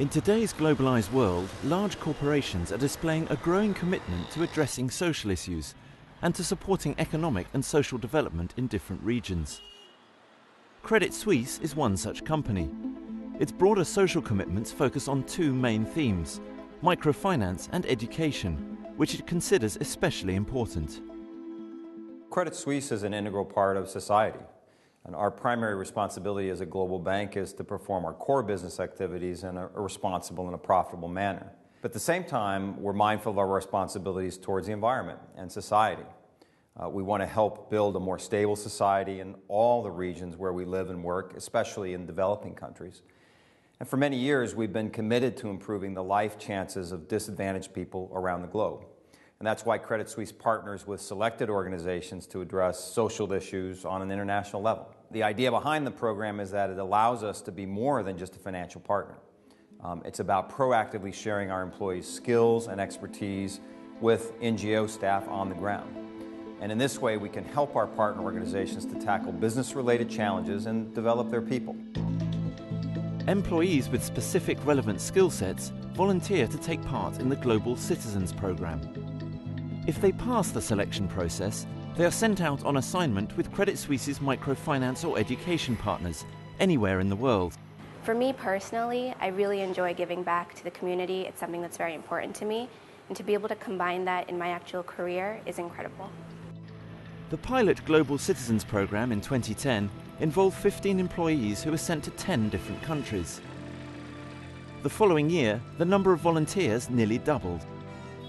In today's globalized world, large corporations are displaying a growing commitment to addressing social issues and to supporting economic and social development in different regions. Credit Suisse is one such company. Its broader social commitments focus on two main themes: microfinance and education, which it considers especially important. Credit Suisse is an integral part of society, and our primary responsibility as a global bank is to perform our core business activities in a responsible and a profitable manner. But at the same time, we're mindful of our responsibilities towards the environment and society. We want to help build a more stable society in all the regions where we live and work, especially in developing countries. And for many years, we've been committed to improving the life chances of disadvantaged people around the globe. And that's why Credit Suisse partners with selected organizations to address social issues on an international level. The idea behind the program is that it allows us to be more than just a financial partner. It's about proactively sharing our employees' skills and expertise with NGO staff on the ground. And in this way, we can help our partner organizations to tackle business-related challenges and develop their people. Employees with specific relevant skill sets volunteer to take part in the Global Citizens Program. If they pass the selection process, they are sent out on assignment with Credit Suisse's microfinance or education partners anywhere in the world. For me personally, I really enjoy giving back to the community. It's something that's very important to me, and to be able to combine that in my actual career is incredible. The pilot Global Citizens Program in 2010 involved 15 employees who were sent to 10 different countries. The following year, the number of volunteers nearly doubled.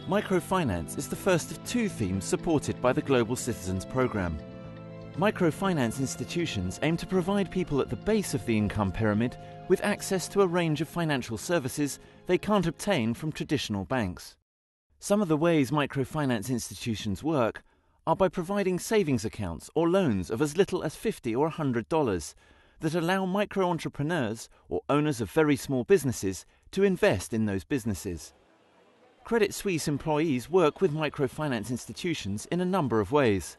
Microfinance is the first of two themes supported by the Global Citizens Program. Microfinance institutions aim to provide people at the base of the income pyramid with access to a range of financial services they can't obtain from traditional banks. Some of the ways microfinance institutions work are by providing savings accounts or loans of as little as $50 or $100 that allow micro-entrepreneurs or owners of very small businesses to invest in those businesses. Credit Suisse employees work with microfinance institutions in a number of ways.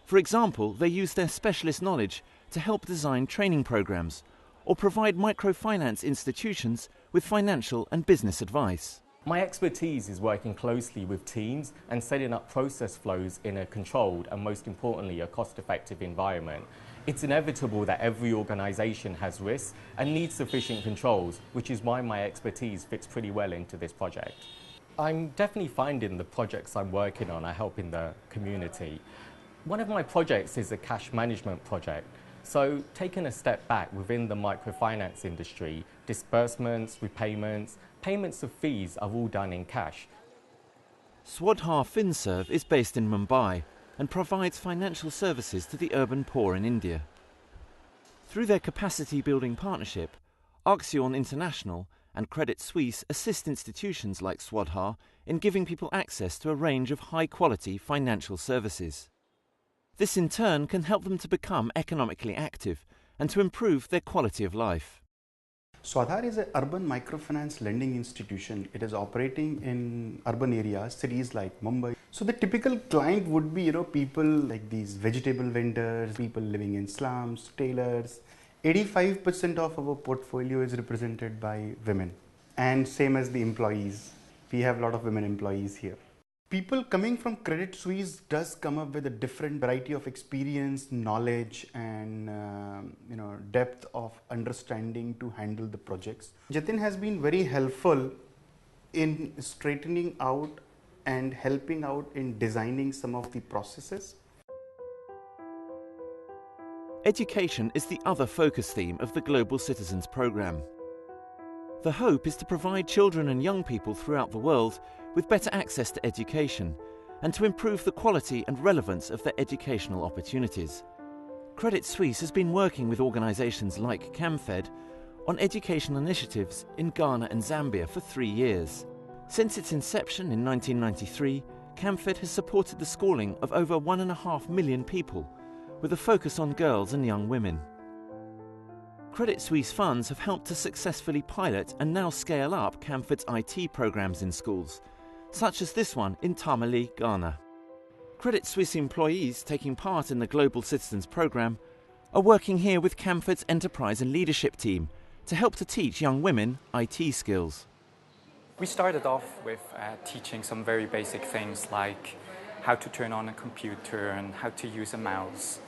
For example, they use their specialist knowledge to help design training programs or provide microfinance institutions with financial and business advice. My expertise is working closely with teams and setting up process flows in a controlled and, most importantly, a cost-effective environment. It's inevitable that every organisation has risks and needs sufficient controls, which is why my expertise fits pretty well into this project. I'm definitely finding the projects I'm working on are helping the community. One of my projects is a cash management project. So, taking a step back within the microfinance industry, disbursements, repayments, payments of fees are all done in cash. Swadhar FinServe is based in Mumbai and provides financial services to the urban poor in India. Through their capacity-building partnership, Axion International and Credit Suisse assist institutions like Swadhar in giving people access to a range of high-quality financial services. This in turn can help them to become economically active and to improve their quality of life. Swadhar is an urban microfinance lending institution. It is operating in urban areas, cities like Mumbai. So the typical client would be, people like these vegetable vendors, people living in slums, tailors. 85% of our portfolio is represented by women, and same as the employees. We have a lot of women employees here. People coming from Credit Suisse does come up with a different variety of experience, knowledge, and depth of understanding to handle the projects. Jatin has been very helpful in straightening out and helping out in designing some of the processes. Education is the other focus theme of the Global Citizens Program. The hope is to provide children and young people throughout the world with better access to education and to improve the quality and relevance of their educational opportunities. Credit Suisse has been working with organisations like CAMFED on educational initiatives in Ghana and Zambia for 3 years. Since its inception in 1993, CAMFED has supported the schooling of over 1.5 million people, with a focus on girls and young women. Credit Suisse funds have helped to successfully pilot and now scale up CAMFED's IT programs in schools, such as this one in Tamale, Ghana. Credit Suisse employees taking part in the Global Citizens Program are working here with CAMFED's enterprise and leadership team to help to teach young women IT skills. We started off with teaching some very basic things like how to turn on a computer and how to use a mouse.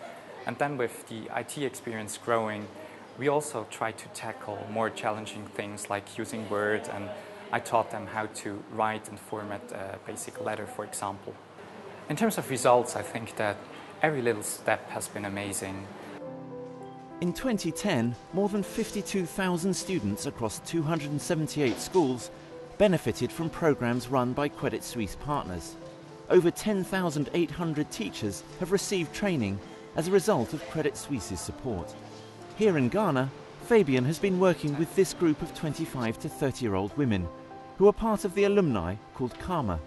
And then with the IT experience growing, we also tried to tackle more challenging things like using Word, and I taught them how to write and format a basic letter, for example. In terms of results, I think that every little step has been amazing. In 2010, more than 52,000 students across 278 schools benefited from programs run by Credit Suisse partners. Over 10,800 teachers have received training as a result of Credit Suisse's support. Here in Ghana, Fabian has been working with this group of 25 to 30-year-old women who are part of the alumni called Karma.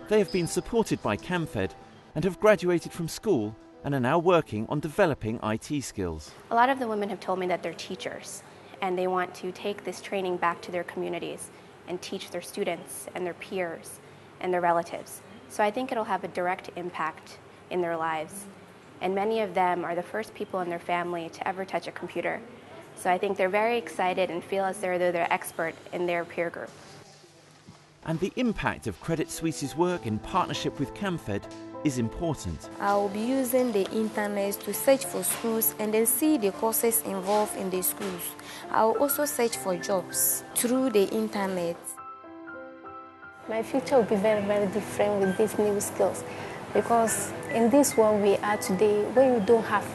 They have been supported by CAMFED and have graduated from school and are now working on developing IT skills. A lot of the women have told me that they're teachers and they want to take this training back to their communities and teach their students and their peers and their relatives. So I think it'll have a direct impact in their lives. And many of them are the first people in their family to ever touch a computer. So I think they're very excited and feel as though they're expert in their peer group. And the impact of Credit Suisse's work in partnership with CAMFED is important. I will be using the internet to search for schools and then see the courses involved in the schools. I will also search for jobs through the internet. My future will be very, very different with these new skills, because in this world we are today, when you don't have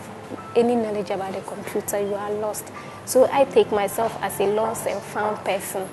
any knowledge about the computer, you are lost. So I take myself as a lost and found person.